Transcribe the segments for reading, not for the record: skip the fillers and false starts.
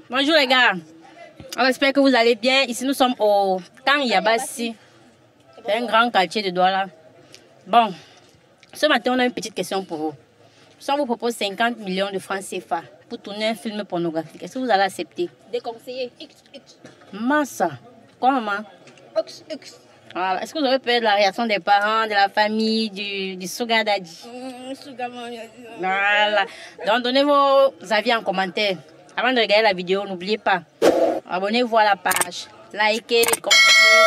Bonjour les gars, on espère que vous allez bien. Ici nous sommes au Camp Yabassi. C'est un grand quartier de Douala. Bon, ce matin on a une petite question pour vous. Si on vous propose 50 millions de francs CFA pour tourner un film pornographique, est-ce que vous allez accepter? Déconseillé. Massa, quoi maman? Voilà. Est-ce que vous avez peur de la réaction des parents, de la famille, du Sugar Daddy? Voilà. Donc donnez vos avis en commentaire. Avant de regarder la vidéo, n'oubliez pas, abonnez-vous à la page, likez, commentez,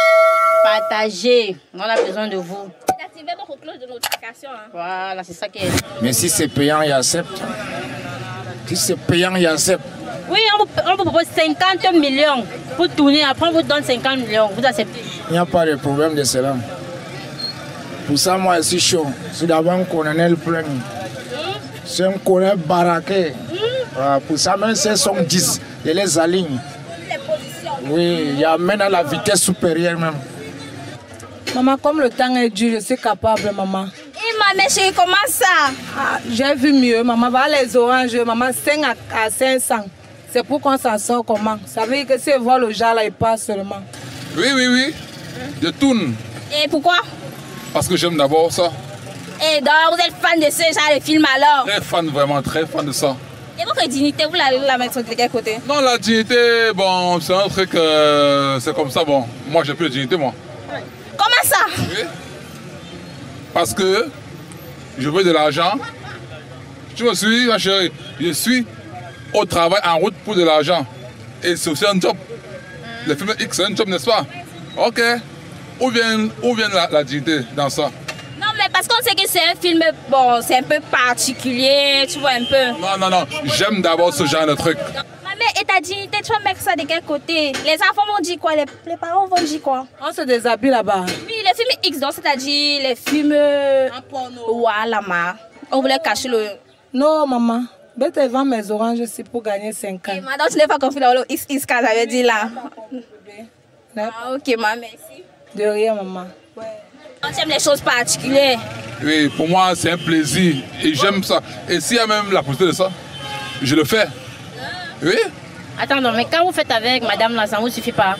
partagez. On a besoin de vous. Activez votre cloche de notification. Voilà, c'est ça qui est. Mais si c'est payant, il accepte. Si c'est payant, il accepte. Oui, on vous propose 50 millions pour tourner. Après, on vous donne 50 millions. Vous acceptez? Il n'y a pas de problème de cela. Pour ça, moi, je suis chaud. C'est d'abord un colonel plein. C'est un colonel baraqué. Pour ça, même si elles sont 10, je les aligne. Oui, il y a maintenant la vitesse supérieure même. Maman, comme le temps est dur, je suis capable, maman. Et ma chérie, comment ça? J'ai vu mieux, maman. Voilà les oranges, maman, 5 à 500. C'est pour qu'on s'en sort comment? Ça veut dire que si je vois le genre là, il passe seulement. Oui. Je tourne. Et pourquoi? Parce que j'aime d'abord ça. Et donc, vous êtes fan de ce genre de film alors? Très fan, vraiment, très fan de ça. Et votre dignité, vous l'allez la mettre de quel côté? Non, la dignité, bon, c'est un truc, c'est comme ça, bon. Moi, j'ai plus de dignité, moi. Comment ça? Oui. Parce que je veux de l'argent. Tu me suis, ma chérie? Je suis au travail, en route pour de l'argent. Et c'est aussi un job. Le film X, c'est un job, n'est-ce pas? Ok. Où vient la dignité dans ça? Non, mais parce qu'on sait que c'est un film, bon, c'est un peu particulier, tu vois un peu. Non. J'aime d'abord ce genre de truc. Mais et ta dignité, tu vas mettre ça de quel côté? Les enfants vont dire quoi? Les parents vont dire quoi? On se déshabille là-bas. Oui, les films X, donc c'est-à-dire les films... Voilà, ma. On voulait cacher le... Non, maman. Je te vends mes oranges aussi pour gagner 50. Et madame, tu n'es pas compris dans le X, quand j'avais dit là. Ah, ok, ma, merci. De rien, maman. On aime les choses particulières. Oui, pour moi, c'est un plaisir et j'aime ça. Et s'il y a même la possibilité de ça, je le fais. Oui. Attends, non, mais quand vous faites avec madame là, ça ne vous suffit pas?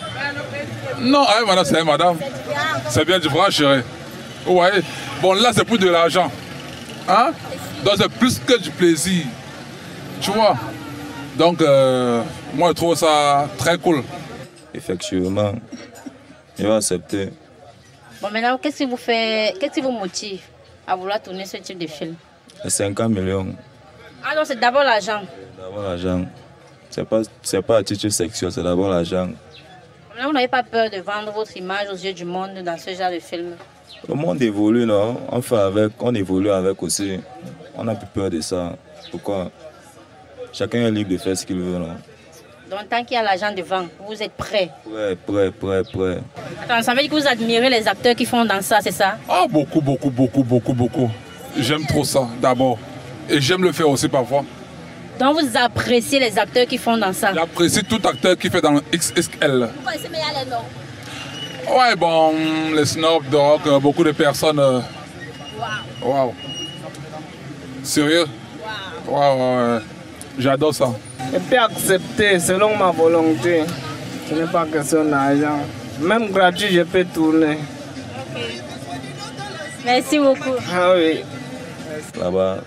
Non, avec madame, c'est avec madame. C'est bien différent, chérie. Ouais. Bon, là, c'est pour de l'argent. Hein? Donc, c'est plus que du plaisir. Tu vois? Donc, moi, je trouve ça très cool. Effectivement, je vais accepter. Bon, maintenant, qu'est-ce qui vous motive à vouloir tourner ce type de film? Les 50 millions. Ah non, c'est d'abord l'argent. D'abord l'argent. C'est pas à titre sexuel, c'est d'abord l'argent. Vous n'avez pas peur de vendre votre image aux yeux du monde dans ce genre de film? Le monde évolue, non? On évolue avec aussi. On n'a plus peur de ça. Pourquoi? Chacun est libre de faire ce qu'il veut, non? Donc tant qu'il y a l'argent devant, vous êtes prêt? Ouais, prêt. Attends, ça veut dire que vous admirez les acteurs qui font dans ça, c'est ça? Ah, beaucoup. J'aime trop ça, d'abord. Et j'aime le faire aussi parfois. Donc vous appréciez les acteurs qui font dans ça? J'apprécie tout acteur qui fait dans le XXL. Vous connaissez meilleur les noms? Ouais, bon, les Snoop Dogg, beaucoup de personnes. Waouh. Sérieux? Waouh. J'adore ça. Je peux accepter selon ma volonté. Ce n'est pas question d'argent. Même gratuit, je peux tourner. Merci beaucoup. Ah oui. Là-bas,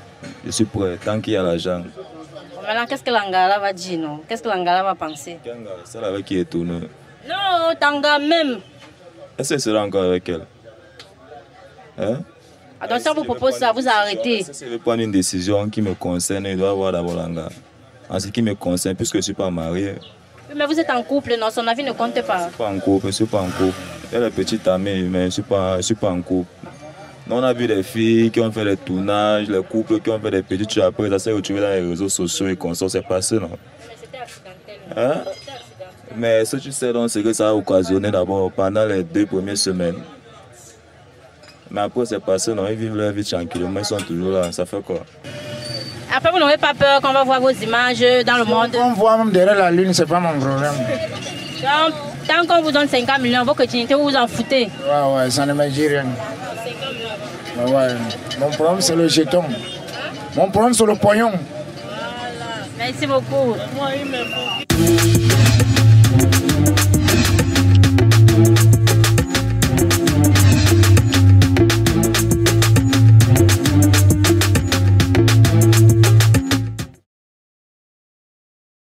je suis prêt, tant qu'il y a l'argent. Maintenant, qu'est-ce que l'Angara va dire, non? Qu'est-ce que l'Angara va penser? Celle avec qui est tourné. Non, Tanga même. Est-ce que sera encore avec elle? Hein? Donc si on vous propose ça, vous arrêtez. Si je veux prendre une décision qui me concerne, il doit avoir d'abord l'Angara. En ce qui me concerne, puisque je ne suis pas marié. Oui, mais vous êtes en couple, non? Son avis ne compte pas. Je ne suis pas en couple. Elle est petite amie, mais je ne suis pas en couple. On a vu des filles qui ont fait des tournages, les couples qui ont fait des petites choses après, ça s'est retrouvé dans les réseaux sociaux et comme ça, c'est passé, non? Mais c'était accidentel. Hein? Mais ce que tu sais, c'est que ça a occasionné d'abord pendant les 2 premières semaines. Mais après, c'est passé, non? Ils vivent leur vie tranquillement, ils sont toujours là, ça fait quoi? Après, vous n'aurez pas peur qu'on va voir vos images dans le monde? On voit même derrière la lune, c'est pas mon problème. Donc, tant qu'on vous donne 50 millions, vos continuités, vous vous en foutez? Ouais, ça ne me dit rien. Ouais. Mon problème, c'est le jeton. Mon problème, c'est le pognon. Voilà. Merci beaucoup.